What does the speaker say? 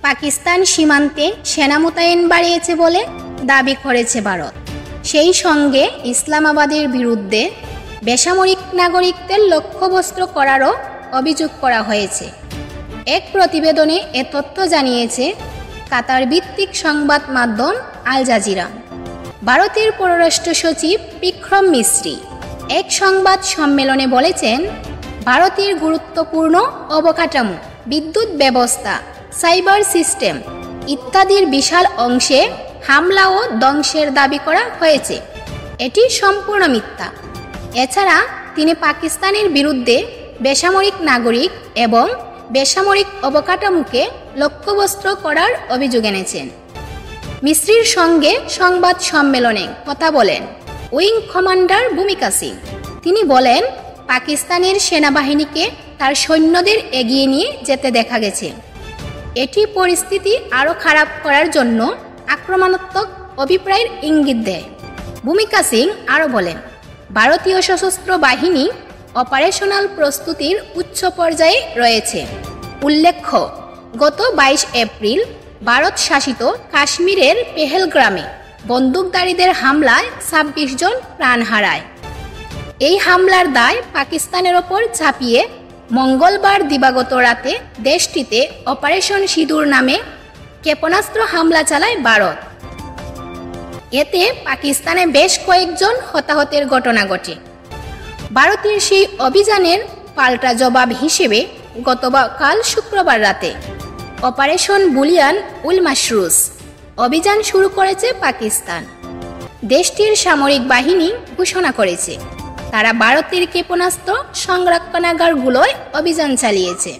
পাকিস্তান সীমান্তে সেনা মোতায়েন বাড়িয়েছে বলে দাবি করেছে ভারত। সেই সঙ্গে ইসলামাবাদের বিরুদ্ধে বেসামরিক নাগরিকদের লক্ষ্যবস্তু করারও অভিযোগ করা হয়েছে। এক প্রতিবেদনে এ তথ্য জানিয়েছে কাতার ভিত্তিক সংবাদ মাধ্যম আল জাজিরা। ভারতের পররাষ্ট্র সচিব বিক্রম মিশ্রি এক সংবাদ সম্মেলনে বলেছেন, ভারতের গুরুত্বপূর্ণ অবকাঠামো, বিদ্যুৎ ব্যবস্থা, সাইবার সিস্টেম ইত্যাদির বিশাল অংশে হামলা ও ধ্বংসের দাবি করা হয়েছে। এটি সম্পূর্ণ মিথ্যা। এছাড়া তিনি পাকিস্তানের বিরুদ্ধে বেসামরিক নাগরিক এবং বেসামরিক অবকাঠামোকে লক্ষ্যবস্তু করার অভিযোগ এনেছেন। মিশ্রির সঙ্গে সংবাদ সম্মেলনে কথা বলেন উইং কমান্ডার ভূমিকা সিং। তিনি বলেন, পাকিস্তানের সেনাবাহিনীকে তার সৈন্যদের এগিয়ে নিয়ে যেতে দেখা গেছে। এটি পরিস্থিতি আরও খারাপ করার জন্য আক্রমণাত্মক অভিপ্রায়ের ইঙ্গিত দেয়। ভূমিকা সিং আরও বলেন, ভারতীয় সশস্ত্র বাহিনী অপারেশনাল প্রস্তুতির উচ্চ পর্যায়ে রয়েছে। উল্লেখ্য, গত 22 এপ্রিল ভারত শাসিত কাশ্মীরের পেহেলগ্রামে বন্দুকধারীদের হামলায় 26 জন প্রাণ হারায়। এই হামলার দায় পাকিস্তানের ওপর চাপিয়ে মঙ্গলবার দিবাগত রাতে দেশটিতে অপারেশন সিঁদুর নামে ক্ষেপণাস্ত্র হামলা চালায় ভারত। এতে পাকিস্তানে বেশ কয়েকজন হতাহতের ঘটনা ঘটে। ভারতের সেই অভিযানের পাল্টা জবাব হিসেবে গতকাল শুক্রবার রাতে অপারেশন বুলিয়ান উল মাশরুস অভিযান শুরু করেছে পাকিস্তান। দেশটির সামরিক বাহিনী ঘোষণা করেছে, তারা ভারতের ক্ষেপণাস্ত্র সংরক্ষণাগারগুলোয় অভিযান চালিয়েছে।